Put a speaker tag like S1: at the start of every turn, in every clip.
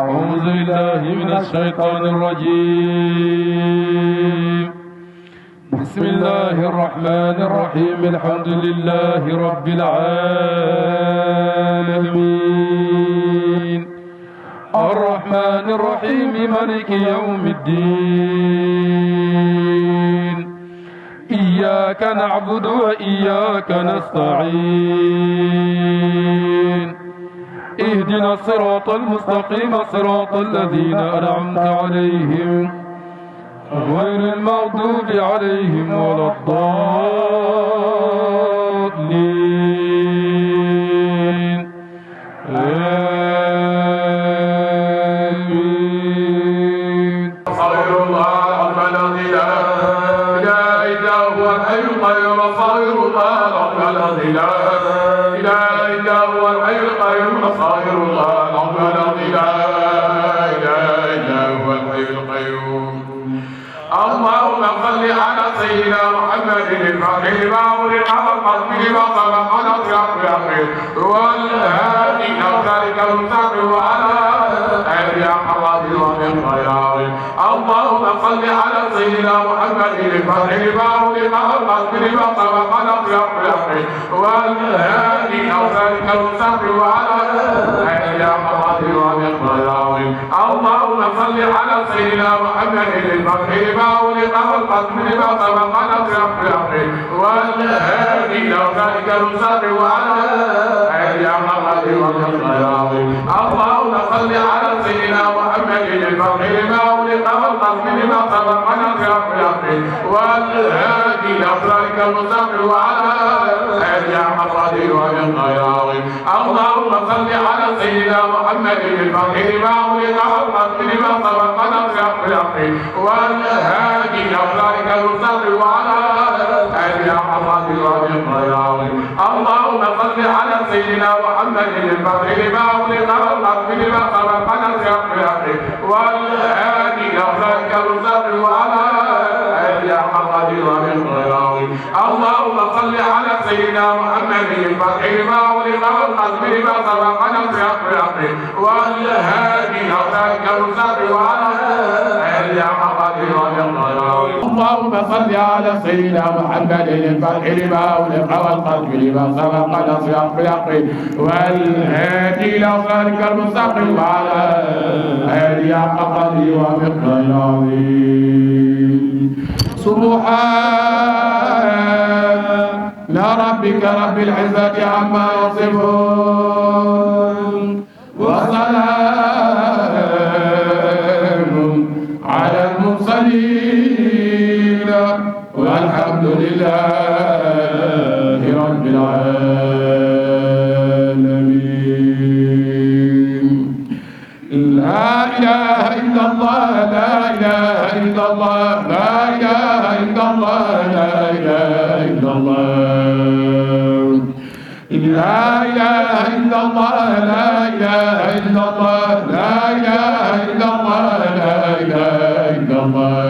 S1: أعوذ بالله من الشيطان الرجيم. بسم الله الرحمن الرحيم. الحمد لله رب العالمين الرحمن الرحيم مالك يوم الدين. إياك نعبد وإياك نستعين. اهدنا الصراط المستقيم صراط الذين أنعمت عليهم غير المغضوب عليهم ولا الضالين. آمين.
S2: صغير الله رب الذي لا إله إلا هو الحي القيوم. صغير الله رب الذي لا إله إلا هو الحي القيوم. صغير الله رب الذي لا إله إلا هو الحي القيوم. اللهم صل على سيدنا محمد الفاتح لما أغلق والختم لما سبق نصر اليقين والهادي إلى ذلك المستقيم وعلى آله حق ومقداره. اللهم صل على سيدنا محمد الفاتح لما أغلق والختم لما سبق نصر اليقين والهادي إلى ذلك المستقيم وعلى آله حق ومقداره. اللهم صل على سيدنا محمد الفاتح لما أغلق والختم لما سبق نصر اليقين والهادي إلى ذلك المستقيم وعلى آله حق ومقداره. اللهم صل على سيدنا محمد الفاتح لما أغلق والختم لما سبق نصر اليقين والهادي إلى ذلك المستقيم وعلى آله حق ومقداره. اللهم صل على سيدنا محمد الفاتح لما أغلق والختم لما سبق نصر اليقين والهادي إلى ذلك المستقيم وعلى آله حق ومقداره. اللهم صل على سيدنا محمد الفاتح لما أغلق والختم لما سبق نصر اليقين والهادي إلى ذلك المستقيم وعلى آله حق ومقداره. اللهم صل على سيدنا محمد الفاتح لما أغلق والختم لما سبق نصر اليقين والهادي إلى ذلك المستقيم وعلى آله حق ومقداره. اللهم صل على سيدنا محمد الفاتح لما أغلق والختم لما سبق نصر اليقين والهادي إلى ذلك المستقيم وعلى آله حق ومقداره. سبحان ربك رب العزة عما يصفون وسلام على المرسلين والحمد لله رب العالمين. لا إله إلا الله لا إله إلا الله لا إله إلا الله لا إله إلا الله لا إله إلا الله لا إله إلا الله لا إله إلا الله لا إله إلا الله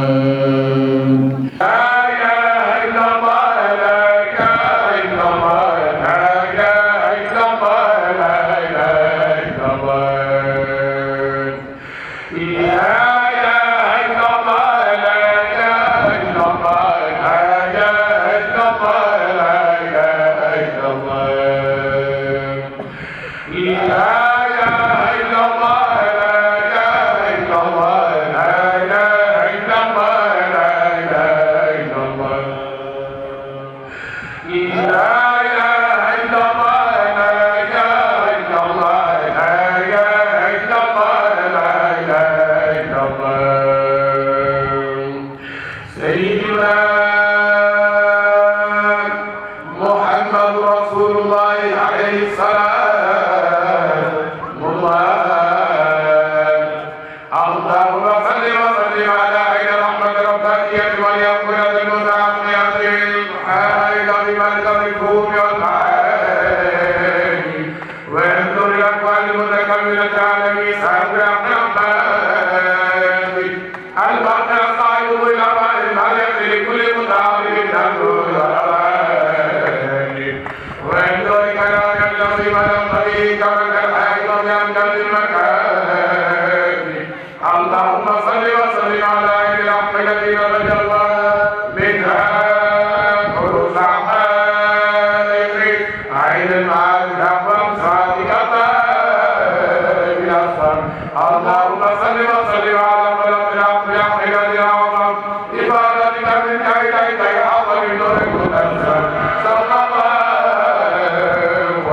S2: اللهم صل وسلم على ملك الحق بحقك العظم إفادتك من إليك أعظم نور المنزل صلى الله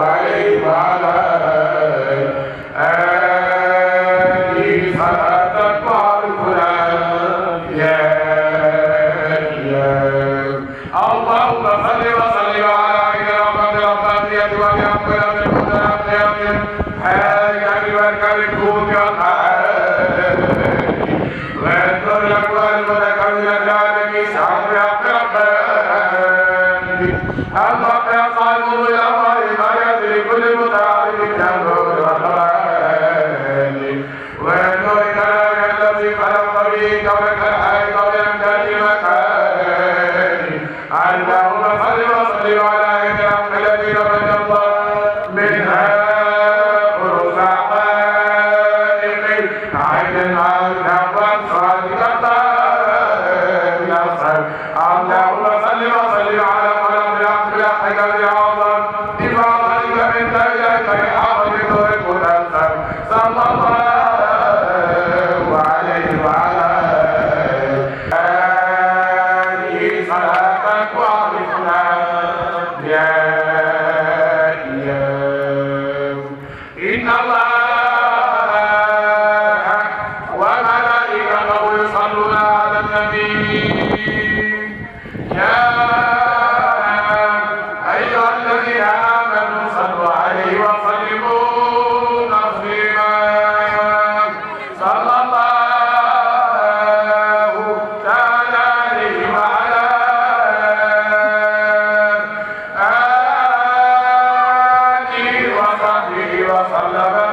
S2: عليه وعلى آله صلاة تعرفنا يا اللهم صل وسلم على عين رحمة ربانية وبأقبل من المتنقية حياتك ببركة الكون ويذكر لك المتكبر العالمي سعد بحق رباني الحق يصعد إلى الله ما يدري كل متعارف كالنور والقرآن ويذكر كلام الذي خلق به كونك الحي قبل أن تأتي مكان اللهم صل وسلم على عين الحق التي نبت الله منها قرص عقائق عين العالم وأسرارك النصر اللهم صل وسلم على قلم الحق بحقك العظم بفضلك من إليك أعظم نور المنزل صلى الله عليه وعلى آله صلاة تعرفنا يا إله إن الله وملائكته يصلون على النبي يا أيها الذين آمنوا صلوا عليه وسلموا تسليما صلى الله تعالى عليه وعلى آله وصحبه وسلم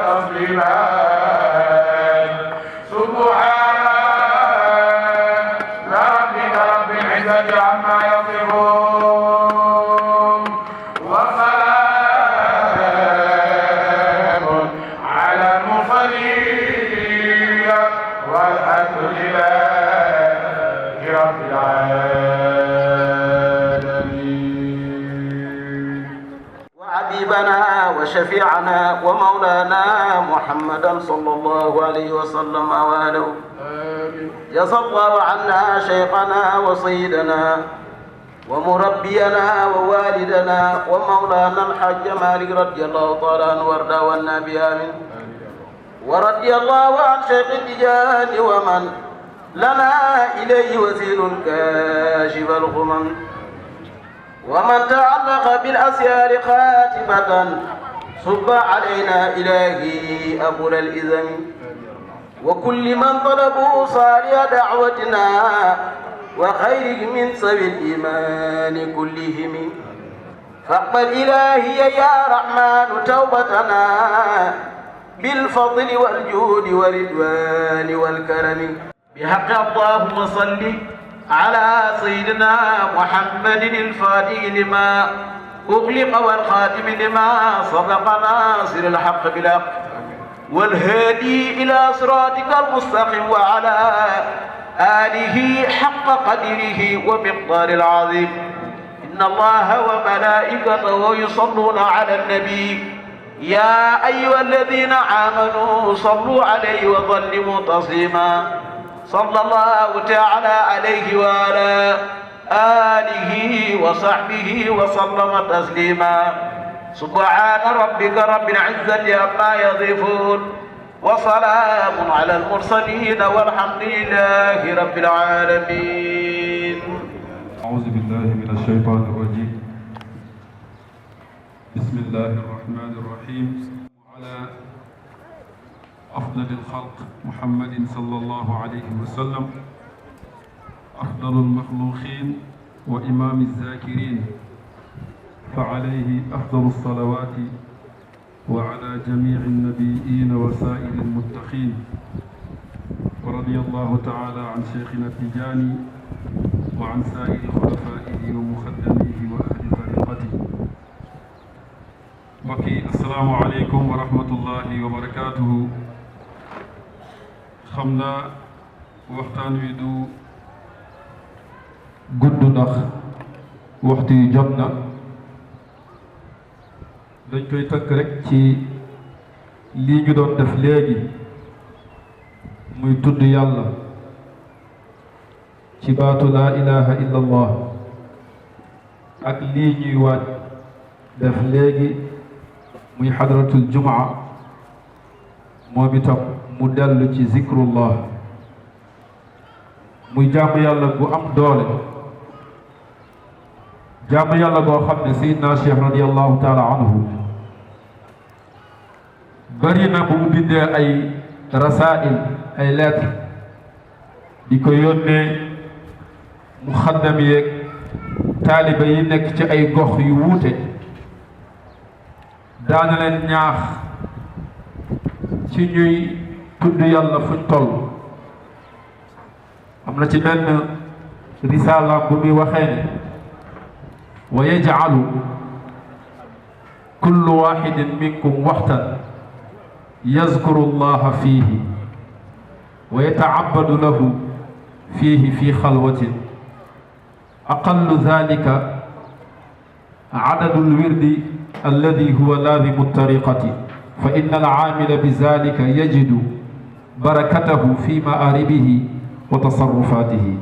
S2: تسليما سبحان ربك رب العزة عما يصفون وسلام على المرسلين والحمد لله رب العالمين.
S3: وحبيبنا وشفيعنا ومولانا محمدا صلى الله عليه وسلم وآله جزا الله عنا شيخنا وسيدنا ومربينا ووالدنا ومولانا الحاج مالك رضي الله تعالى عنه وارضى عنا بآمين ورضي الله عن شيخ التجان ومن لنا إليه وسيل كاشف الغمم ومن تعلق بالأسيار خاتمة صب علينا إلهي أبو الإذن وكل من طلبوا صالح دعوتنا وخير من سبيل الإيمان كلهم فاقبل إلهي يا رحمن توبتنا بالفضل والجود والرضوان والكرم بحق اللهم صل على سيدنا محمد الفاتح لما أغلق والخاتم لما سبق ناصر الحق بالحق والهادي إلى صراطك المستقيم وعلى آله حق قدره ومقدار العظيم إن الله وملائكته يصلون على النبي يا أيها الذين آمنوا صلوا عليه وسلموا تسليما صلى الله تعالى عليه وعلى آله وصحبه وسلم تسليما سبحان ربك رب العزة عما يصفون وسلام على المرسلين والحمد لله رب العالمين.
S1: أعوذ بالله من الشيطان الرجيم. بسم الله الرحمن الرحيم. على أفضل الخلق محمد صلى الله عليه وسلم أفضل المخلوقين وإمام الذاكرين فعليه أفضل الصلوات وعلى جميع النبيين وسائر المتقين ورضي الله تعالى عن شيخنا التجاني وعن سائر خلفائه ومخدميه وأهل طريقته. بقي السلام عليكم ورحمة الله وبركاته. خمنا waxtaan wi du gudd ndax waxtu yu jot na dañ koy tëkk rek ci lii ñu doon def léegi muy tudd yàlla ci baatu laa ilaha illa allah ak lii ñuy waaj def léegi muy xadratul jumaa moom itam mu dellu ci zikrullah muy jaamu yàlla bu am doole jaamu yàlla boo xam ne Seydina Cheikh radiallahu taala anhu bari na bu mu bindee ay rasail ay lettre di ko yónnee mu xaddam yeeg taaliba yi nekk ci ay gox yu wuute daana leen ñaax ci ñuy tudd yàlla fuñ toll am na ci benn risaala bu muy waxee ne wa yajcalu kullu waxidin minkum waxtan yazkuru allaha fiihi wa yatacabbadu lahu fiihi fi xalwatin aqallu dalika cadadu lwirdi alladi huwa lazimu tariqati fa inna alcaamila bizalika yajidu barakatahu fi maaribihi wa tasarrufaatihi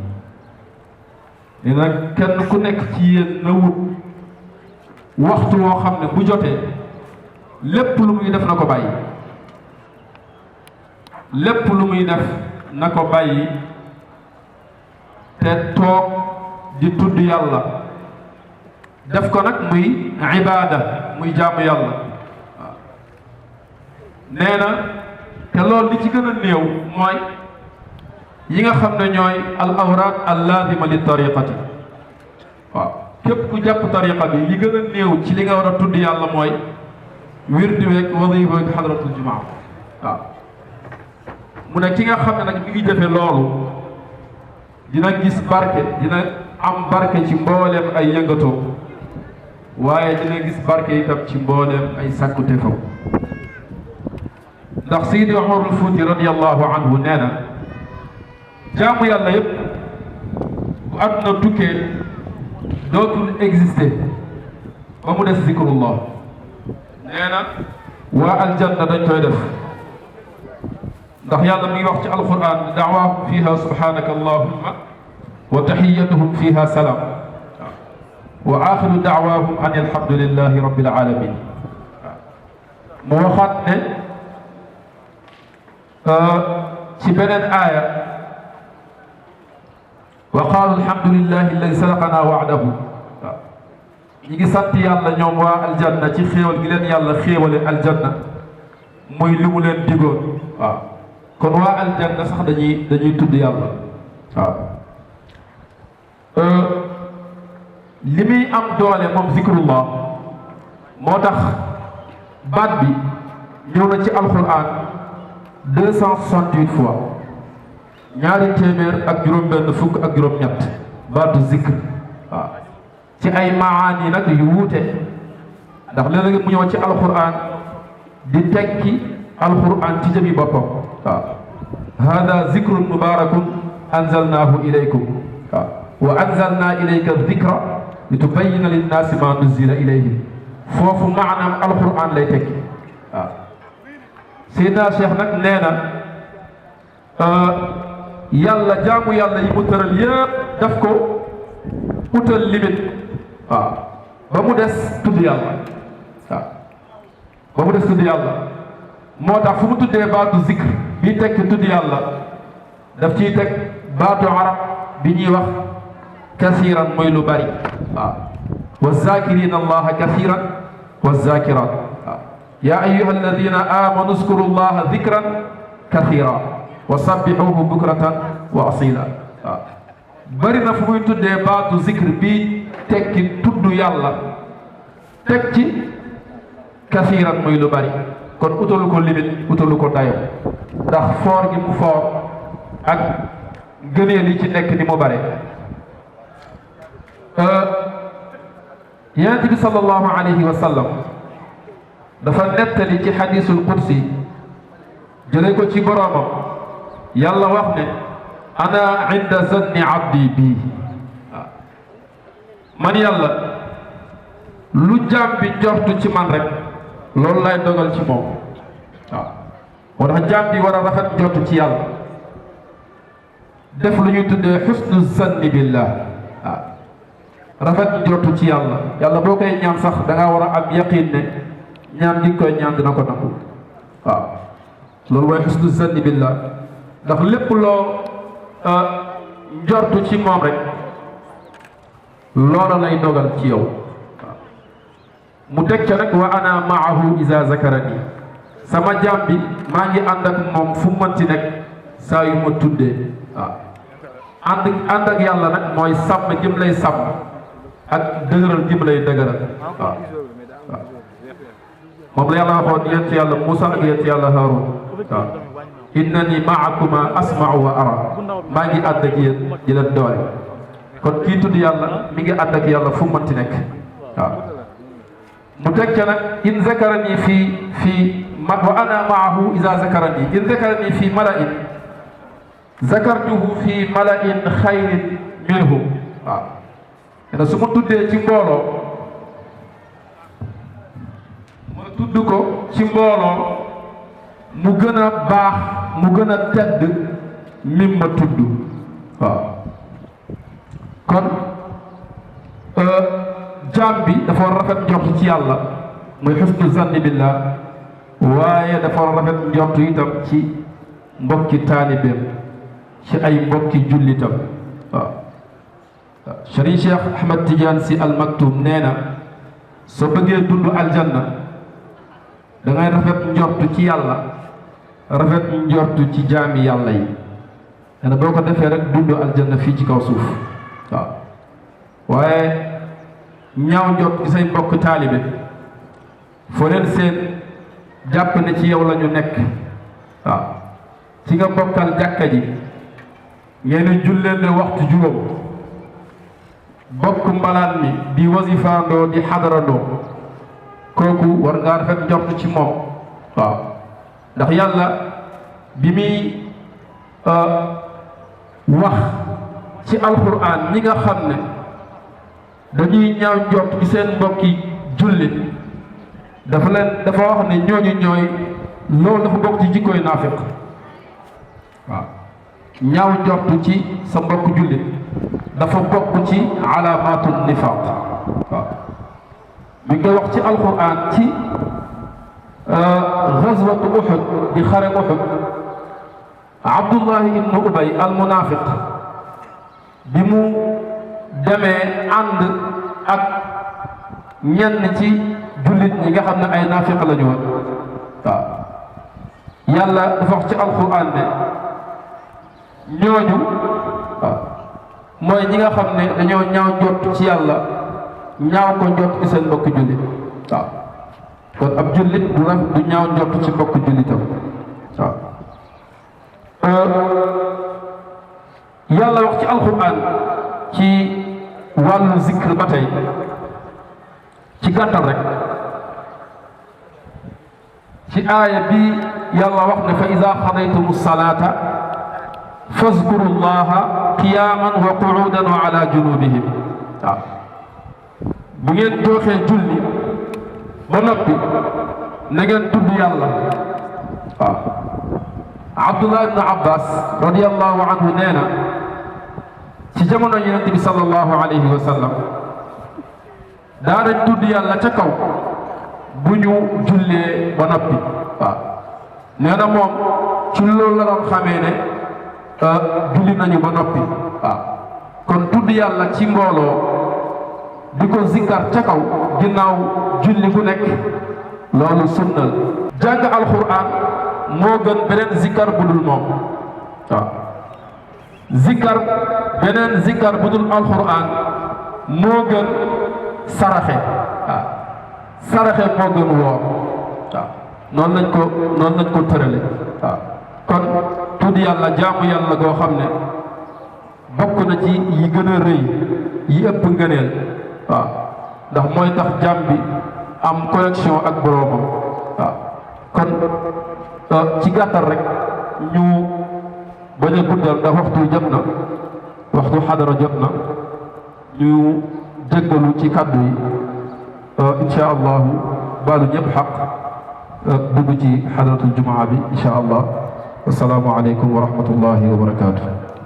S1: ne nag kenn ku nekk ci yéen na wut waxtu woo xam ne bu jotee lépp lu muy def na ko bàyyi lépp lu muy def na ko bàyyi te toog di tudd yàlla def ko nag muy ibaada muy jaamu yàlla waaw nee na te loolu li ci gën a néew mooy yi nga xam ne ñooy al awraad al laazima li tariqati waaw képp ku jàpp tariqa bi li gën a néew ci li nga war a tudd yàlla mooy wirdi weeg wadifa weeg xadratul jumaa waaw mu ne ki nga xam ne nag mi ngi defee loolu dina gis barke dina am barke ci mbooleem ay yëngatoo waaye dina gis barke itam ci mbooleem ay sàkkute faw ndax Seydi Omarul Fuuti radiyallahu anhu nee na jaamu yàlla yépp bu àdduna tukkee dootul exister ba mu des zikrullah nee na waa aljanna dañ koy def ndax yàlla mi ngi wax ci alquran da'waahum fiha subhanaka allahumma wa tahiyyatuhum fiha salaam wa axiru da'waahum an alhamdulillahi rabbil alamin mu waxaat ne ci beneen aaya wa qaalu alhamdulillahi alladi sadaqana wa'dahu waaw ñi ngi sant yàlla ñoom waa aljanna ci xéewal gi leen yàlla xéewale aljanna muy li mu leen digoon waaw kon waa aljanna sax dañuy tudd yàlla waaw li muy am doole moom zikrullah moo tax baat bi ñëw na ci alquran 268 fois ñaari téeméer ak juróom-benn fukk ak juróom-ñett baatu zikr waaw ci ay maani nag yu wuute ndax léeg-léeg mu ñëw ci alquran di tekki alquran ci jëmi boppam waaw hada zikrun mubarakun anzalnahu ilaykum waaw wa anzalna ilayka dhikra litubayyina linnaasi ma nuzila ilayhim foofu maanaam alquran lay tekki waaw Seydina Cheikh nag nee na yàlla jaamu yàlla yi mu tëral yëpp daf ko utal limite waaw ba mu des tudd yàlla waaw ba mu des tudd yàlla moo tax fu mu tuddee baatu zikr bi tekki tudd yàlla daf ciy teg baatu arab bi ñuy wax kasiran mooy lu bari waaw wa zakirina allaha kasiran wa zakirat waaw ya ayuha alladina amanu zkuru allaha zikran kasira wa sabbixuhu bukratan wa asila waaw bari na fu muy tuddee baatu zikr bi tekki tudd yàlla teg ci kasiran mooy lu bari kon utalu ko limite utalu ko dayo ndax foor gi mu foor ak gëneel yi ci nekk ni mu bare yonent bi sallallahu alayhi wa sallam dafa nettali ci xadiisul qudsi jëlee ko ci boroomam yàlla wax ne ana inda zanni abdi bii man yàlla lu jaam bi njortu ci man rek loolu lay dogal ci moom waaw moo tax jaam bi war a rafet njortu ci yàlla def lu ñuy tuddee xusnu zanni billah waaw rafet njortu ci yàlla boo koy ñaan sax da ngaa war a am yaqin ne ñaan gi koy ñaan dina ko nangu waaw loolu mooy xusnu zanni billah ndax lépp loo njortu ci moom rek loola lay dogal ci yow waaw mu teg ca nag wa ana maahu iza zakarani sama jaam bi maa ngi ànd ak moom fu mënti nekk saa yu ma tuddee waaw ànd ak yàlla nag mooy sàmm jëm lay sàmm ak dëgëral jëm lay dëgëral waaw moom la yàlla waxoon yent yàlla Moussa ak yent yàlla Haroun waaw innani maakuma asma'u wa ara maa ngi ànd ak yéen di leen doole kon kii tudd yàlla mi ngi ànd ak yàlla fu mënti nekk waaw mu teg ca nag in zakarani fii wa ana maahu iza zakarani in zakarani fii mala'in zakartuhu fii mala'in xayrin minhu waaw te su ma tuddee ci mbooloo ma tudd ko ci mbooloo mu gën a baax mu gën a tedd mim ma tudd waaw kon jaam bi dafa war a rafet njort ci yàlla muy xusnu zanni billah waaye dafa war a rafet njort itam ci mbokki taalibeem ci ay mbokki jullitam waaw Sëriñ Cheikh Ahmad Tidiane Sy Al Maktoum nee na soo bëggee dund aljanna da ngay rafet njort ci yàlla rafet njort ci jaami yàlla yi nee na boo ko defee rek dund aljanna fii ci kaw suuf waaw waaye ñaaw njort ci say mbokk taalibe foo leen seen jàpp ne ci yow la ñu nekk waaw ci nga bokkal jàkka ji ngeen julleen ne waxtu juróom bokk mbalaan mi di wasifaandoo di xadarandoo kooku war ngaa rafet njort ci moom waaw ndax yàlla bi muy wax ci alquran ñi nga xam ne dañuy ñaaw njort ci seen mbokki jullit dafa wax ne ñooñu ñooy loolu dafa bokk ci jikkooy naafiq waaw ñaaw njort ci sa mbokk jullit dafa bokk ci alaamaatu nifaq waaw mi ngi wax ci alquran ci gazwatu Uhud di xare Uhud Abdullahi ibnu Ubay al munafiq bi mu demee ànd ak ñenn ci jullit ñi nga xam ne ay naafiq la ñu woon waaw yàlla dafa wax ci alquran ne ñooñu waaw mooy ñi nga xam ne dañoo ñaaw njort ci yàlla ñaaw ko njort ci seen mbokk jullit waaw kon ab jullit du ñaaw njort ci mbokk jullitam waaw yàlla wax ci alquran ci wàllu zikr ba tey ci gàttal rek ci aaya bi yàlla wax ne fa ida xadaytumu salaata fazkuru llaha qiyaman wa quudan wa ala junubihim waaw bu ngeen joxee julli ba noppi na ngeen tudd yàlla waaw Abdullah ibn Abbas radiyallahu anhu nee na ci jamono yonent bi sallallahu alayhi wa sallam daanañ tudd yàlla ca kaw bu ñu jullee ba noppi waaw nee na moom ci loolu la doon xamee ne julli nañu ba noppi waaw kon tudd yàlla ci mbooloo di ko zikkar ca kaw ginnaaw julli gu nekk loolu sunnal jàng alquran moo gën beneen zikkar bu dul moom waaw zikkar beneen zikkar bu dul alquran moo gën saraxe waaw saraxe moo gën woor waaw noonu lañ ko tërale waaw kon tudd yàlla jaamu yàlla goo xam ne bokk na ci yi gën a rëy yi ëpp ngëneel waaw ndax mooy tax jaam bi am connexion ak boroomam waaw kon ci gàttal rek ñu bañ a guddal ndax waxtu jot na waxtu xadara jot na ñu jéggalu ci kàddu yi insha allahu baalu ñëpp xaq dugg ci xadaratul jumaa bi insha allah assalaamu aleykum wa rahmatullahi wa barakatuh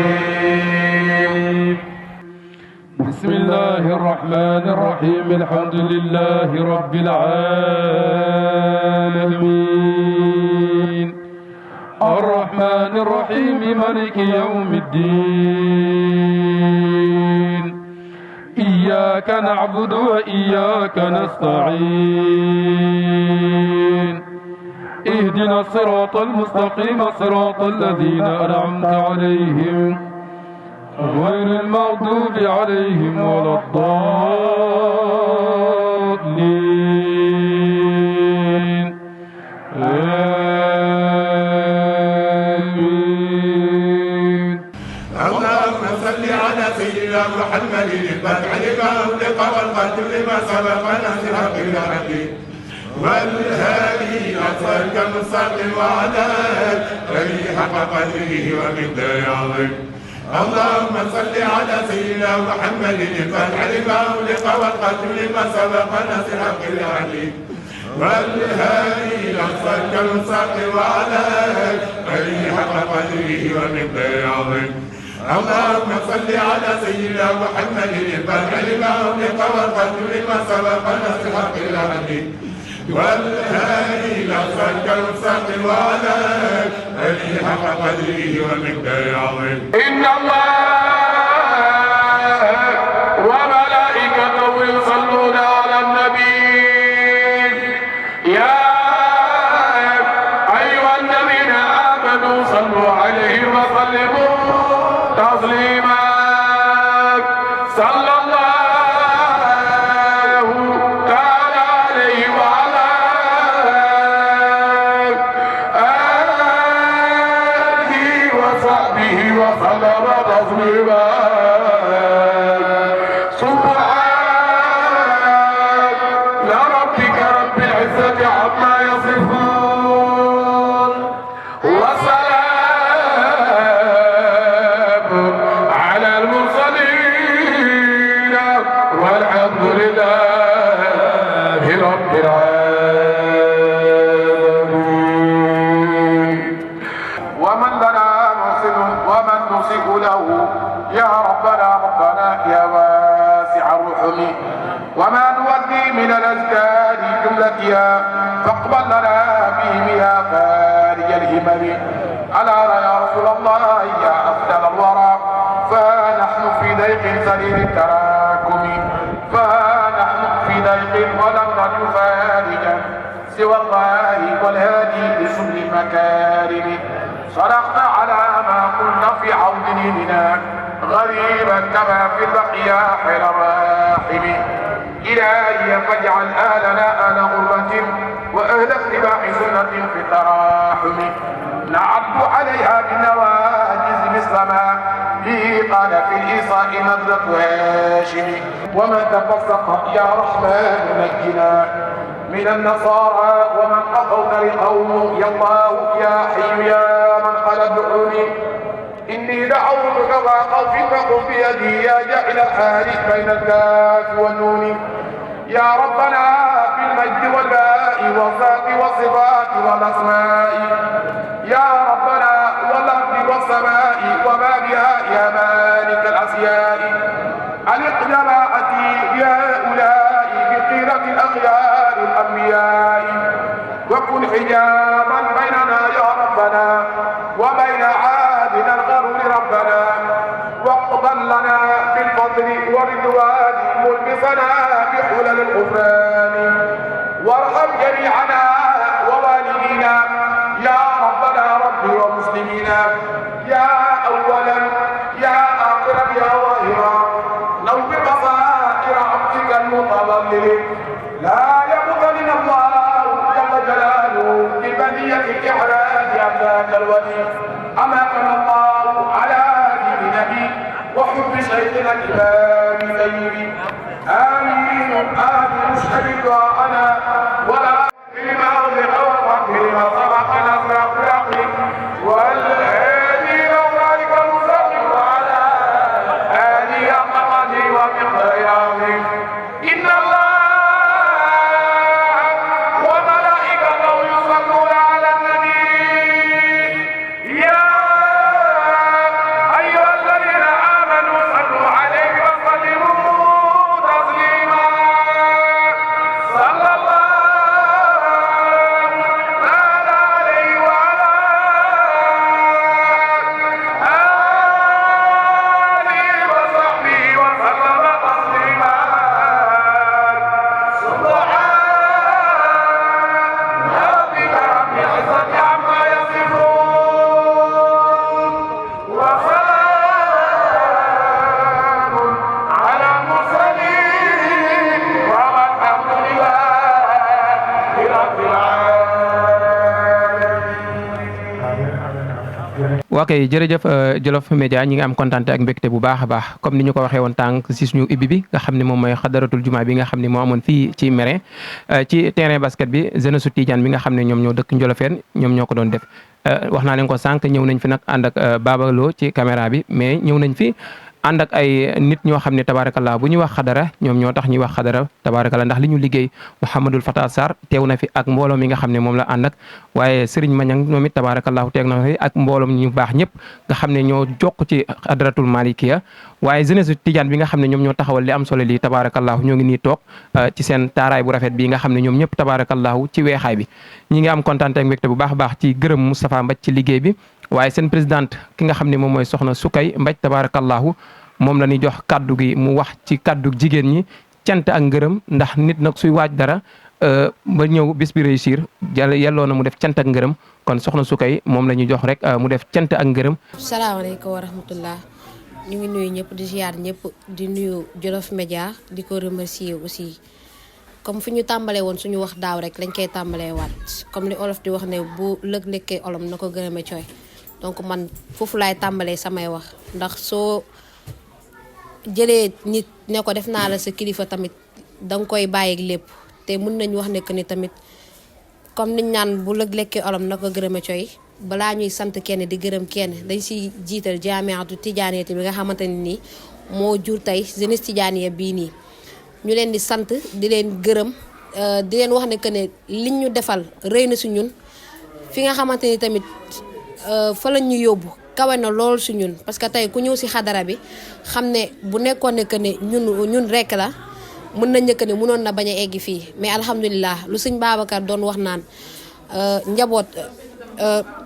S2: الرحيم.
S4: بسم الله الرحمن الرحيم الحمد لله رب العالمين الرحمن الرحيم مالك يوم الدين إياك نعبد وإياك نستعين اهدنا الصراط المستقيم صراط الذين أنعمت عليهم غير المغضوب عليهم ولا الضالين آمين.
S2: اللهم صل على سيدنا محمد الفتح لما أغلق والقتل لما سبق ناصر بالحق والهادي أصلك المستقيم وعلى آله حق قدره ومقداره عظيم. اللهم صل على سيدنا محمد الفتح لما أغلق والقتل لما سبق ناصر بالحق والهادي أصلك المستقيم وعلى آله حق قدره ومقداره عظيم. اللهم صل على سيدنا محمد الفتح لما أغلق والقتل لما سبق ناصر بالحق والهادي لصراطك المستقيم وعلى آله حق قدره ومقداره عظيم. إن الله وملائكته يصلون على النبي يا أيها الذين آمنوا صلوا عليه وسلموا تسليما. صلى الله تعالى عليه وعلى آله وصحبه وسلم تسليما. سبحان ربك رب العزة عما يصفون وسلام على المرسلين والحمد لله رب العالمين. ومن لنا محسن ومن نصف له يا ربنا يا واسع الرحم وما نودي من الأزكار جملتها فاقبل لنا بهم يا فارج الهمم. ألا يا رسول الله يا أفضل الورى فنحن في ضيق سرير التراكم فنحن في ضيق ولم نجد فارجا سوى الله والهادي لسبل المكارم. صدقت على ما قلنا في عود ديننا غريبا كما في البقيا حين الراحم. إلهي فاجعل آلنا آل غربة وأهل اتباع سنة في التراحم. نعد عليها بالنواجز مثل ما به قال في الإيصاء نزلة هاشم. ومن تفسق يا رحمن نجنا من النصارى ومن قضوا طريقهم يا الله يا حي يا من قال ادعوني إني دعوتك وأخاف فقم بيدي يا جاعل الحال بين الكاف والنون. يا ربنا بالمجد والباء والذات والصفات والأسماء يا ربنا والأرض والسماء وما بها يا مالك الأسياء. ألق جماعتي بهؤلاء بقيرة الأخيار الأنبياء وكن حجابا بيننا يا ربنا وبين عادنا الغرور ربنا واقبل لنا بالفضل والرضوان ملبسنا بحلل الغفران وارحم جميعنا ووالدينا يا ربنا ربي ومسلمين يا أولا يا آخرا يا ظاهرا نور بصائر عبدك المتضلل لا يبطلنا الله جل جلاله ببنية إحراج أملاك الولي. أماتنا الله على دين نبي وحب شيخنا الإمام سيدي. آمين آمين اشهد دعاءنا ولا لما أغلق والرحم لما سبق نصر أخلاق والهادي لأولئك المستقيم وعلى آله حق قدره ومقداره عظيم. إن الله وملائكته يصلون على النبي يا أيها
S5: waa kay jërëjëf Jolof Média ñi ngi am kontaante ak mbégte bu baax a baax comme ni ñu ko waxee woon tànk si suñu ibbi bi nga xam ne moom mooy xadaratul juma bi nga xam ne moo amoon fii ci Mérin ci terrain basket bi jeunesse su Tidiane bi nga xam ne ñoom ñoo dëkk Njolofeen ñoom ñoo ko doon def wax naa leen ko sànq ñëw nañ fi nag ànd ak Baba Lo ci caméra bi mais ñëw nañ fi ànd ak ay nit ñoo xam ne tabaarakallah bu ñuy wax xadara ñoom ñoo tax ñuy wax xadara tabaarakallah ndax li ñu liggéey Mouhamadul Fatah Sarr teew na fi ak mbooloo mi nga xam ne moom la ànd ak waaye Serigne Mañang moom it tabaarakallah teew na fi ak mbooloom ñu baax ñëpp nga xam ne ñoo jokk ci xadaratul malikiya waaye jeunesse Tidiane bi nga xam ne ñoom ñoo taxawal li am solo lii tabaarakallah ñoo ngi nii toog ci seen taaraay bu rafet bi nga xam ne ñoom ñëpp tabaarakallah ci weexaay bi ñi ngi am kontaan ak mbégte bu baax a baax ci gërëm Moustapha Mbaj ci liggéey bi waaye seen présidente ki nga xam ne moom mooy soxna Sukay Mbaj tabaarakallahu moom la ñuy jox kaddu gi mu wax ci kaddu jigéen ñi cant ak ngërëm ndax nit nag suy waaj dara ba ñëw bis bi réussir yelloo na mu def cant ak ngërëm kon soxna Sukay moom la ñuy jox rek mu def cant ak ngërëm.
S6: salaamaaleykum wa rahmatullah ñu ngi nuyu ñëpp di ziar ñëpp di nuyu Jolof Média di ko remercier aussi comme fi ñu tàmbalee woon suñu wax daaw rek lañ koy tàmbalee waat comme li olof di wax ne bu lëg lekkee olom na ko gërëme cooy donc man foofu laay tàmbalee samay wax ndax soo jëlee nit ne ko def naa la sa kilifa tamit danga koy bàyyi ak lépp te mun nañu wax ne que ni tamit comme niñ naan bu lëg lekkee olom na ko gërëme coy balaa ñuy sant kenn di gërëm kenn dañ si jiital jaamiatu tijaaniyati bi nga xamante ne nii moo jur tey jeunesse tijaaniya bii nii ñu leen di sant di leen gërëm di leen wax ne que ne liñ ñu defal rëy na si ñun fi nga xamante ni tamit fa lañ ñu yóbbu kawe na lool si ñun parce que tey ku ñëw si xadara bi xam ne bu nekkoon ne que ne ñun rekk la mën nañ ne que ne mënoon na bañ a eggi fii mais alhamdulilah lu sëñ Babacar doon wax naan njaboot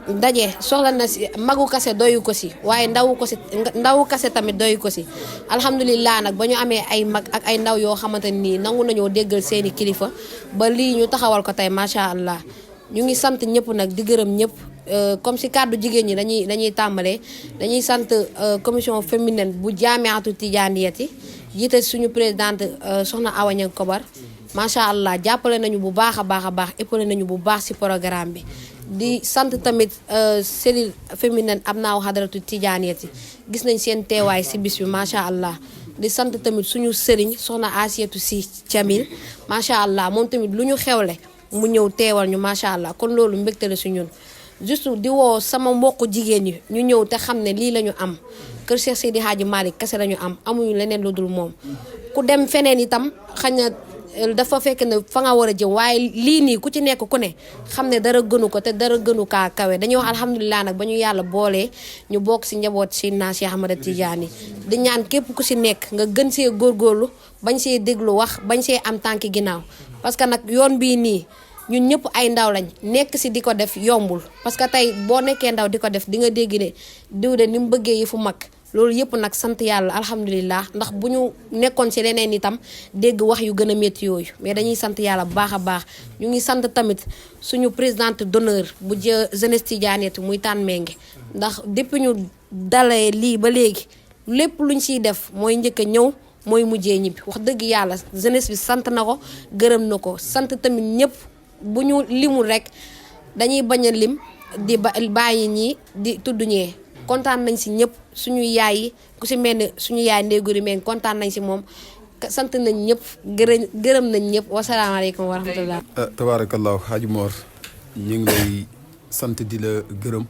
S6: ndaje soxla na si magu kase doyu ko si waaye ndawu kase tamit doyu ko si alhamdulilah nag ba ñu amee ay mag ak ay ndaw yoo xamante nii nangu nañoo déggal seeni kilifa ba lii ñu taxawal ko tey macha allah ñu ngi sant ñëpp nag di gërëm ñëpp comme si kàddu jigéen ñi dañuy tàmbalee dañuy sant commission féminine bu jaamiatu tijaaniyati jiite suñu présidente soxna Awa Niang Kobar macha allah jàppale nañu bu baax a baax épaulé nañu bu baax si programme bi di sant tamit cellule féminine am naaw xadaratu tijaaniyati gis nañ seen teewaay si bis bi macha allah di sant tamit suñu sëriñ soxna Asiyatu Si Camil macha allah moom tamit lu ñu xewle mu ñëw teewal ñu macha allah kon loolu mbégte la si ñun juste di woo sama mbokku jigéen ñi ñu ñëw te xam ne lii la ñu am kër Cheikh Seydi Hadji Malick kese la ñu am amuñu leneen lu dul moom ku dem feneen itam xañ na dafa fekk ne fa nga war a jëm waaye lii nii ku ci nekk ku ne xam ne dara gënu ko te dara gënu kaa kawe dañuy wax alhamdulilah nag ba ñu yàlla boolee ñu bokk si njaboot si naa Cheikh Ahmada Tidiane di ñaan képp ku si nekk nga gën see góorgóorlu bañ see déglu wax bañ see am tànki ginnaaw parce que nag yoon bii nii ñun ñëpp ay ndaw lañ nekk si di ko def yombul parce que tey boo nekkee ndaw di ko def di nga dégg ne diw de ni mu bëggee yi fu mag loolu yëpp nag sant yàlla alhamdulilah ndax bu ñu nekkoon si leneen itam dégg wax yu gën a métti yooyu mais dañuy sant yàlla bu baax a baax ñu ngi sant tamit suñu présidente d'honneur bu jeunesse tijaaniyati muy Tànn Menge ndax depuis ñu dalee lii ba léegi lépp luñ siy def mooy njëkk a ñëw mooy mujjee ñibbi wax dëgg yàlla jeunesse bi sant na ko gërëm na ko sant tamit ñëpp bu ñu limul rek dañuy bañ a lim di bàyyi ñii di tudd ñee kontaan nañ si ñëpp suñu yaay yi ku si mel ne suñu yaay ndéeguri meen kontaan nañ si moom sant nañ ñëpp gërëm nañ ñëpp wasalaamaaleykum wa rahmatullah
S7: tabaarakallaahu Hadji Mor ñu ngi lay sant di la gërëm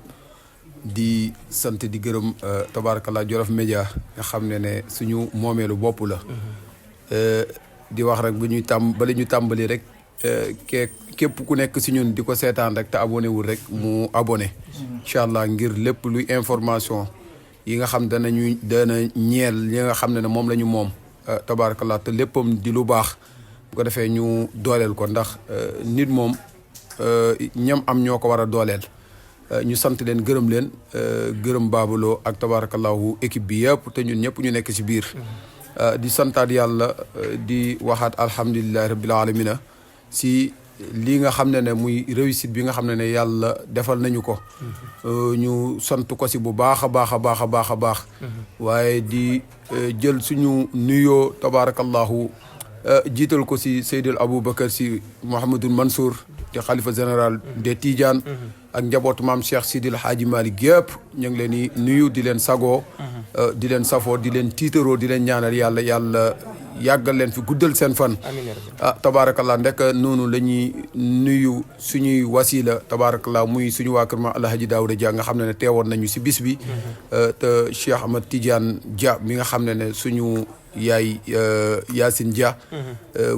S7: di sant di gërëm tabaarakallaahu Jolof Média nga xam ne suñu moomeelu bopp la di wax rek bu ñuy bala ñu tàmbali rek képp ku nekk si ñun di ko seetaan rek te abonné wul rek mu abonné incha allah ngir lépp luy information yi nga xam dana ñeel yi nga xam ne moom la ñu moom tabaarakallah te léppam di lu baax bu ko defee ñu dooleel ko ndax nit moom ñam am ñoo ko war a dooleel ñu sant leen gërëm Baba Lo ak tabaarakallahu équipe bi yëpp te ñun ñëpp ñu nekk si biir di santaat yàlla di waxaat alhamdulillahi rabbil alamina si lii nga xam ne muy réussite bi nga xam ne yàlla defal nañu ko ñu sant ko si bu baax a baax waaye di jël suñu nuyoo tabaarakallahu jiital ko si Seydil Aboubacar si Mouhamadul Mansour di xalifa général des Tidiane ak njabootu maam Cheikh Sidil Hadji Malick yëpp ñu ngi leen di nuyu di leen sagoo di leen safoo di leen tiitaroo di leen ñaanal yàlla yàggal leen fi guddal seen fan tabaarakallah ndek noonu la ñuy nuyu suñuy wasila tabaarakallah muy suñu waa kër ma Alhaji Daouda Dia nga xam ne teewoon nañu si bis bi te Cheikh Ahmad Tidiane Dia mi nga xam ne suñu yaay Yacine Dia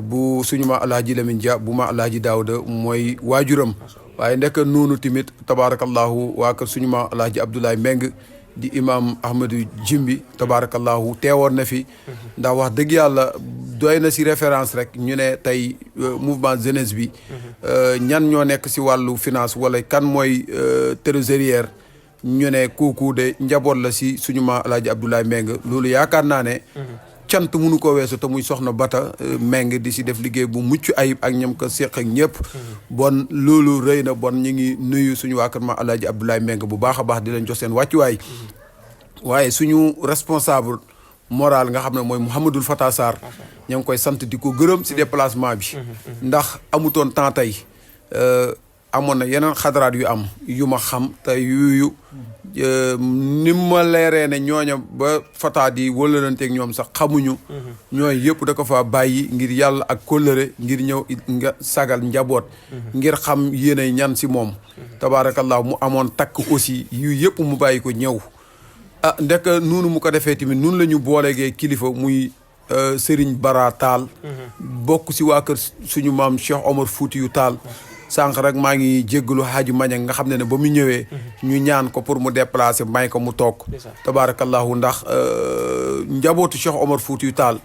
S7: bu suñu ma Alhaji Lamine Dia bu ma Alhaji Daouda mooy waajuram waaye ndek noonu tamit tabaarakallahu waa kër suñu ma Alhaji Abdoulaye Meng di imam Ahmadou Jimbi tabaarakallahu teewoon na fi ndax wax dëgg yàlla doy na si référence rek ñu ne tey mouvement jeunesse bi ñan ñoo nekk si wàllu finance wala kan mooy trésorière ñu ne kooku de njaboot la si suñu ma Alhaji Abdoulaye Meng loolu yaakaar naa ne cant mënu ko weesu te muy soxna Bata Meng di si def liggéey bu mucc ayib ak ñam ko séq ak ñëpp bon loolu rëy na bon ñu ngi nuyu suñu waa kër ma Alhaji Abdoulaye Meng bu baax a baax di leen jox seen wàccuwaay waaye suñu responsable moral nga xam ne mooy Mouhamadul Fata Sarr ña ngi koy sant di ko gërëm si déplacement bi ndax amutoon temps tey amoon na yeneen xadaraat yu am yu ma xam te yuyu ni ma leeree ne ñooña ba Fata di wëlalanteeg ñoom sax xamuñu ñooy yëpp da ko fa bàyyi ngir yàlla ak kóllëre ngir ñëw nga sagal njaboot ngir xam yéenay ñan si moom tabaarakallah mu amoon takk aussi yu yëpp mu bàyyi ko ñëw ndek noonu mu ko defee tamit noonu la ñu boolegee kilifa muy Serigne Bara Tall bokk si waa kër suñu maam Cheikh Omar Foutiyou Tall sànq rek maa ngi jéggalu Hadji Mañang nga xam ne ba mu ñëwee ñu ñaan ko pour mu déplacer may ko mu toog tabaarakallahu ndax njabootu Cheikh Omar Foutiyou Tall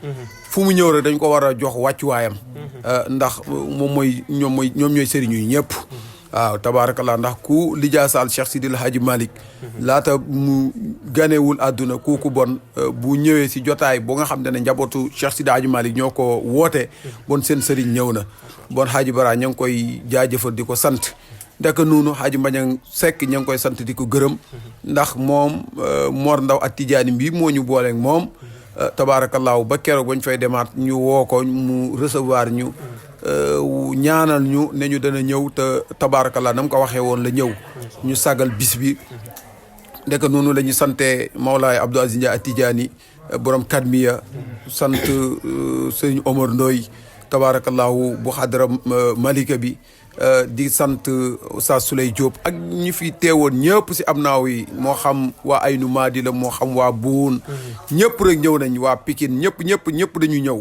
S7: fu mu ñëw rek dañ ko war a jox wàccuwaayam ndax moom mooy ñoom ñooy sëriñ yu ñëpp waaw tabaarakallah ndax ku lijaasaal Cheikh Sidil Hadji Malick laata mu ganewul àdduna kooku bon bu ñëwee si jotaay boo nga xam ne njabootu Cheikh Sidil Hadji Malick ñoo ko woote bon seen sëriñ ñëw na bon Hadji Bara ña ngi koy jaajëfal di ko sant ndeka noonu Hadji Mañang Seck ña ngi koy sant di ko gërëm ndax moom Mor Ndaw ak Tidiane mbii moo ñu booleeg moom tabaarakallaahu ba keroog bañ fay demaat ñu woo ko mu recevoir ñu ñaanal ñu ne ñu dana ñëw te tabaarakallaa na mu ko waxee woon la ñëw ñu sagal bis bi ndeka noonu la ñu sante Mawlaay Abdou Aziz Ndiaye Tidiane borom kadmiya sant sëñ Omar Ndoy tabaarakallaahu bu xadra Malika bi di sant Oustaz Souley Diop ak ñi fi teewoon ñëpp si am naaw yi moo xam waa Aynu Maadi la moo xam waa Buun ñëpp rek ñëw nañ waa Pikine ñëpp dañu ñëw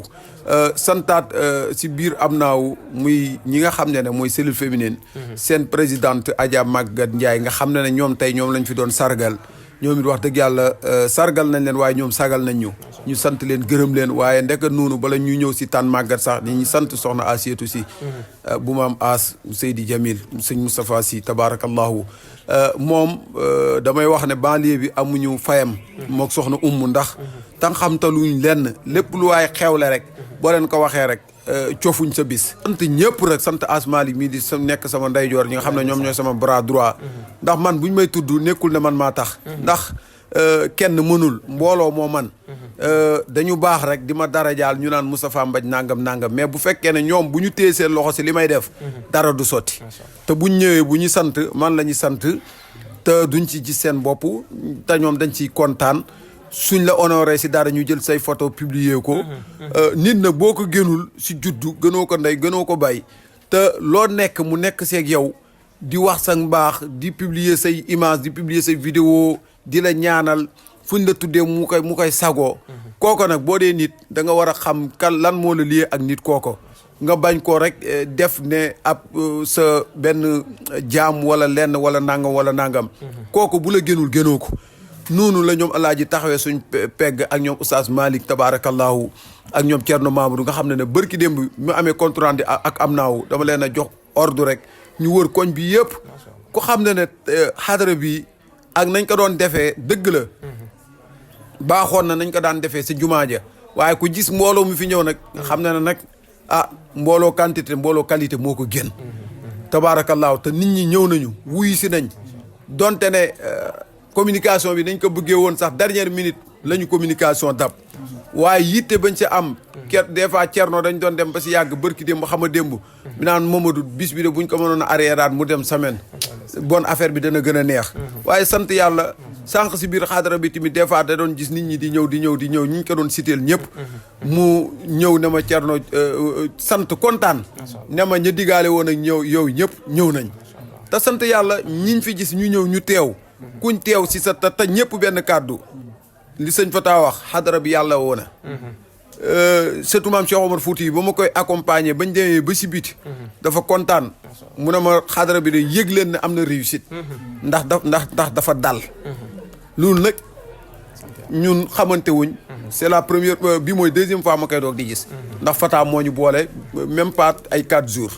S7: santaat si biir am naaw muy ñi nga xam ne mooy cellule féminine seen présidente Adja Maguette Ndiaye nga xam ne ñoom tey ñoom lañ fi doon sargal ñoom it wax dëgg yàlla sargal nañ leen waaye ñoom sagal nañ ñu sant leen gërëm leen waaye ndeka noonu bala ñu ñëw si tànn màggat sax ni ñu sant soxna Asietu si bu maam As Seydi Jamil sëñ Moustapha si tabarakallahu moom damay wax ne banlieue bi amuñu fayam mook soxna ndax tan xamtaluñ lenn lépp lu waaye xewle rek boo leen ko waxee rek cofuñ sa bis sant ñëpp rek sant Asmali mii di nekk sama ndeyjoor ñi nga xam ne ñoom ñooy sama bras droit ndax man buñ may tudd nekkul ne man maa tax ndax kenn mënul mbooloo moo man dañu baax rek di ma darajaal ñu naan Moustapha Mbaj nangam mais bu fekkee ne ñoom bu ñu téye seen loxo si li may def dara du sotti te buñ ñëwee bu ñu sant man la ñu sant te duñ ci gis seen bopp te ñoom dañ ciy kontaan suñ la honoré si dara ñu jël say photo publier ko nit na boo ko gënul si juddu gënoo ko ndey gënoo ko bàyyi te loo nekk mu nekk seeg yow di wax sa mbaax di publier say image di publier say vidéo di la ñaanal fuñ la tuddee mu koy sagoo kooko nag boo dee nit da nga war a xam kan lan moo la liyee ak nit kooko nga bañ ko rek def ne ab sa benn jaam wala lenn wala nangam kooko bu la gënul gënoo ko noonu la ñoom alaaji taxawee suñ pegg ak ñoom oustaz Malick tabarakallahu ak ñoom Thierno Mamadou nga xam ne bërki démb mu amee compte rendu ak am naaw dama leen a jox ordre rek ñu wër koñ bi yëpp ku xam ne xadara bi ak nañ ko doon defee dëgg la baaxoon na nañ ko daan defee si jumaa ja waaye ku gis mbooloo mi fi ñëw nag xam ne nag mbooloo quantité mbooloo qualité moo ko gën tabaarakallaahu te nit ñi ñëw nañu wuyu si nañ donte ne communication bi nañ ko bëggee woon sax dernière minute la ñu communication dab waaye yitte bañ si am des fois Thierno dañ doon dem ba si yàgg bërki démb xam a démb mi naan Mamadou bis bi de buñ ko mënoon a arriéraat mu dem semaine bon affaire bi dana gën a neex waaye sant yàlla sànq si biir xaadara bi tamit des fois da doon gis nit ñi di ñëw ñi ñu ko doon siteel ñëpp mu ñëw ne ma Thierno sant kontaan ne ma ña digaale woon ak yow ñëpp ñëw nañ te sant yàlla ñiñ fi gis ñu ñëw ñu teew kuñ teew si sa te ñëpp benn kàddu li sëñ Fata wax xadara bi yàlla woona surtout maam Cheikh Omar Fouti yi ba ma koy accompagner bañ demee ba si biti dafa kontaan mu ne ma xadara bi de yëg leen ne am na réussite ndax dafa dal loolu nag ñun xamante wuñ c'est la première bi mooy deuxième fois ma koy doog di gis ndax Fata moo ñu boole même pas ay 4 jours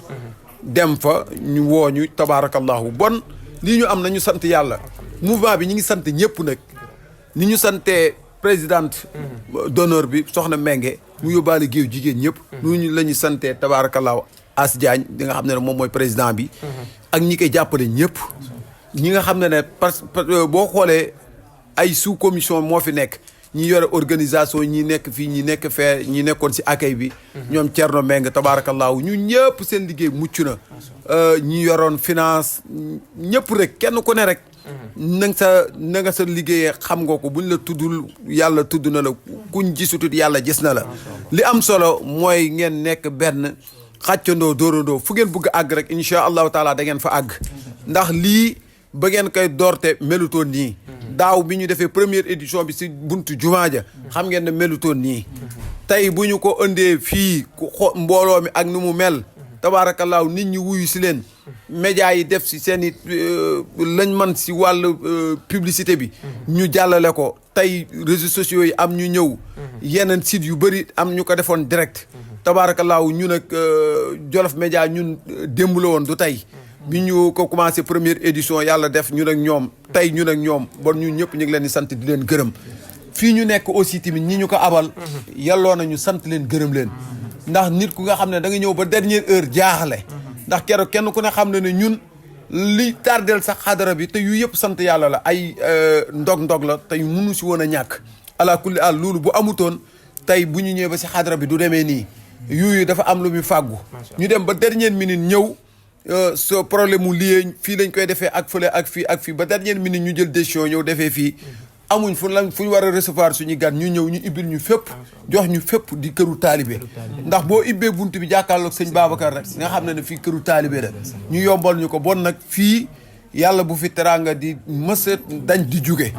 S7: dem fa ñu woo ñu tabaarakallahu bon lii ñu am nañu sant yàlla mouvement bi ñu ngi sant ñëpp nag ni ñu santee présidente d'honneur bi soxna Menge mu yóbbaale géew jigéen ñëpp ñu la ñu santee tabaarakallahu As Diagne di nga xam ne moom mooy président bi ak ñi koy jàppale ñëpp ñi nga xam ne parce que boo xoolee ay sous commission moo fi nekk ñi yore organisation ñi nekk fii ñi nekk fee ñi nekkoon si accueil bi ñoom Thierno Meng tabaarakallaahu ñu ñëpp seen liggéey mucc na ñi yoroon finance ñëpp rek kenn ku ne rek na nga sa liggéeyee xam nga ko buñ la tuddul yàlla tudd na la kuñ gisutut yàlla gis na la li am solo mooy ngeen nekk benn xàccandoo dóorandoo fu ngeen bëgg a àgg rek incha allahu taala da ngeen fa àgg ndax lii ba ngeen koy doorte melutoon nii daaw bi ñu defee première édition bi si buntu jumaa ja xam ngeen ne melutoon nii tey bu ñu ko indee fii mbooloo mi ak nu mu mel tabaarakallaahu nit ñi wuyu si leen médias yi def si seen i lañ man si wàllu publicité bi ñu jàllale ko tey réseaux sociaux yi am ñu ñëw yeneen sites yu bëri am ñu ko defoon direct tabaarakallaahu ñun ak Jolof Média ñun démb la woon du tey bi ñu ko commencé première édition yàlla def ñun ak ñoom tey ñun ak ñoom bon ñun ñëpp ñu ngi leen di sant di leen gërëm fii ñu nekk aussi tamit ñi ñu ko abal yalloo na ñu sant leen gërëm leen ndax nit ku nga xam ne da nga ñëw ba dernière heure jaaxle ndax keroog kenn ku ne xam ne ne ñun li tardel sax xadara bi te yu yëpp sant yàlla la ay ndog-ndog la tey munu si woon a ñàkk ala kulli al loolu bu amutoon tey bu ñu ñëwee ba si xadara bi du demee nii yuyu dafa am lu muy fàggu ñu dem ba dernière minute ñëw so problème mu lié fii lañ koy defee ak fële ak fii ba dernière minute ñu jël décision ñëw defee fii amuñ fu ñu war a recevoir suñu gan ñu ñëw ñu ibbil ñu fépp jox ñu fépp di këru taalibe ndax boo ibbee bunt bi jàkkaarloog sëñ Babacar rek nga xam ne fii këru taalibe la ñu yombal ñu ko bon nag fii yàlla bu fi teraanga di mësa dañ di jóge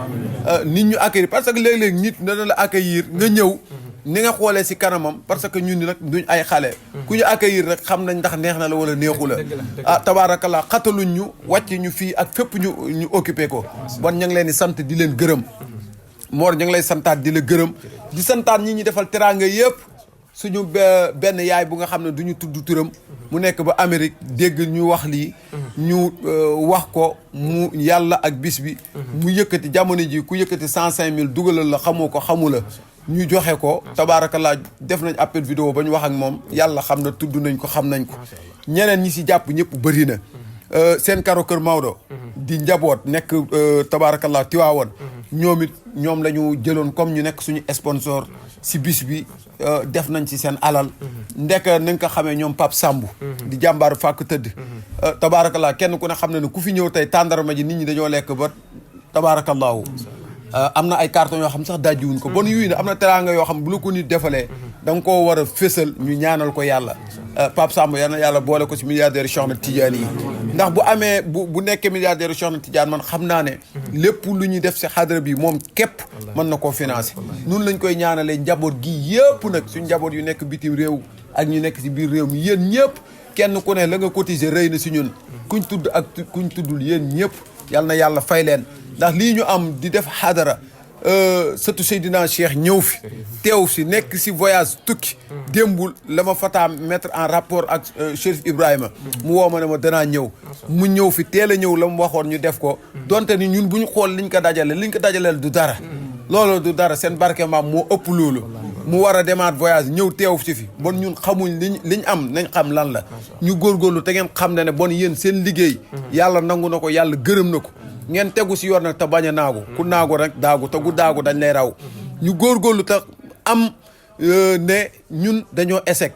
S7: nit ñu accueillir parce que léeg-léeg nit dana la accueillir nga ñëw ni nga xoolee si kanamam parce que ñun nag duñ ay xale ku ñu accueillir rek xam nañ ndax neex na la wala neexu la ah tabaarakallah xataluñ ñu wàcc ñu fii ak fépp ñu occupé ko bon ñu ngi leen di sant di leen gërëm Mor ñu ngi lay santaat di la gërëm di santaat ñi ñi defal teraanga yëpp suñu benn yaay bu nga xam ne du ñu tudd turam mu nekk ba Amérique dégg ñu wax lii ñu wax ko mu yàlla ak bis bi mu yëkkati jamono ji ku yëkkati 105 000 dugalal la xamoo ko xamu la ñu joxe ko tabaarakallah def nañ appel vidéo ba ñu wax ak moom yàlla xam na tudd nañ ko xam nañ ko ñeneen ñi si jàpp ñëpp bëri na seen karo kër Maodo di njaboot nekk tabaarakallah Tiwaawoon ñoom it ñoom la ñu jëloon comme ñu nekk suñu sponsor si bis bi def nañ ci seen alal ndek na nga ko xamee ñoom Pape Samb di jàmbaaru fàkk tëdd tabaarakallah kenn ku ne xam na ne ku fi ñëw tey tàndarma ji nit ñi dañoo lekk ba tabaarakallahu am na ay carton yoo xam sax dajjiwuñ ko bon yuy ne am na teraanga yoo xam bu la ko nit defalee da nga koo war a fésal ñu ñaanal ko yàlla Pape Samb yal na yàlla boole ko si milliardaire Cheikh na Tidiane yi ndax bu amee bu nekkee milliardaire Cheikh na Tidiane man xam naa ne lépp lu ñuy def si xadra bi moom képp mën na koo financer nun lañ koy ñaanalee njaboot gi yëpp nag suñ njaboot yu nekk bitim réew ak ñu nekk si biir réew mi yéen ñëpp kenn ku ne la nga cotiser rëy na si ñun kuñ tudd ak kuñ tuddul yéen ñëpp yal na yàlla fay leen ndax lii ñu am di def xadara surtout Seydina Cheikh ñëw fi teew si nekk si voyage tukki démbul la ma fataa mettre en rapport ak Chérif Ibrahima mu woo ma ne ma danaa ñëw mu ñëw fi teel a ñëw la mu waxoon ñu def ko donte ni ñun bu ñu xool liñ ko dajaleel du dara loolu du dara seen barke maam moo ëpp loolu mu war a demaat voyage ñëw teew si fi bon ñun xamuñ liñ am nañ xam lan la ñu góorgóorlu te ngeen xam ne bon yéen seen liggéey yàlla nangu na ko yàlla gërëm na ko ngeen tegu si yoon nag te bañ a naagu ku naagu rek daagu te gu daagu dañ lay raw ñu góorgóorlu te am ne ñun dañoo échec.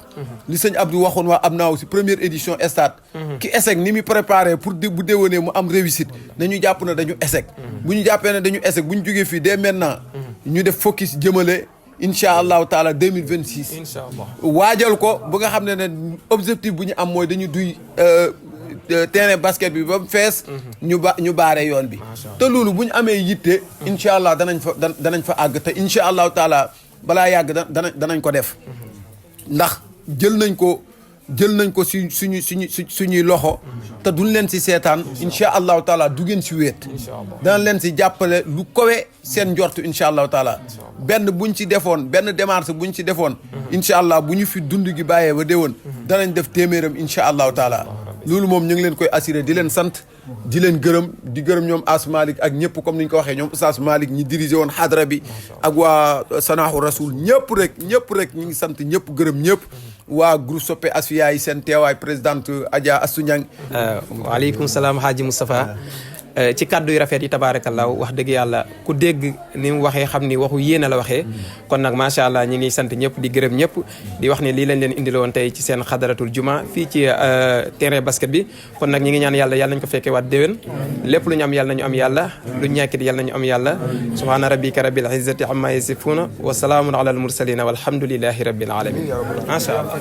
S7: li sëñ Abdou waxoon waa am naa aussi première édition stade. ki échec ni muy préparé pour bu déwénee mu am réussite nañu jàpp na dañu échec. bu ñu jàppee ne dañu échec bu ñu jógee fii dès maintenant. ñu def focus jëmale incha allahu taala 2026.
S5: incha allah
S7: waajal ko ba nga xam ne objectif bu ñu am mooy dañu duy terrain basket bi ba mu fees. ñu baare yoon bi. te loolu bu ñu amee yitte. incha allah danañ fa àgg te incha allahu taala. balaa yàgg danañ ko def ndax jël nañ ko suñuy loxo te duñ leen si seetaan incha allahu taala du ngeen si wéet danañ leen si jàppale lu kowe seen njort incha allahu taala benn démarche buñ ci defoon incha allah bu ñu fi dund gi bàyyee ba déwoon danañ def téeméeram incha allahu taala loolu moom ñu ngi leen koy assuré di leen sant di leen di gërëm ñoom As Malick ak ñëpp comme ni ñu ko waxee ñoom Oustaz Malick ñi dirigé woon xadra bi ak waa Sanaahu Rasoul ñëpp rek ñu ngi sant ñëpp gërëm ñëpp waa groupe soppe Asfiya yi seen teewaay présidente Adja Astou Niang.
S5: waaleykum salaam Hadji Moustapha ci kàddu yu rafet yi tabaarakallaahu wax dëgg yàlla ku dégg ni mu waxee xam ni waxu yéene la waxee kon nag macha allah ñi ngi sant ñëpp di gërëm ñëpp di wax ni lii lañ leen indiloon tey ci seen xadaratul juma fii ci terrain basket bi kon nag ñi ngi ñaan yàlla nañ ko fekkee waat déwén lépp lu ñu am yàlla nañu am yàlla lu ñàkkit yàlla nañu am yàlla subhaana rabbika rabbil izzati amma yasifuna wa salaamun ala al mursalina walhamdulillahi rabbil alamin macha allah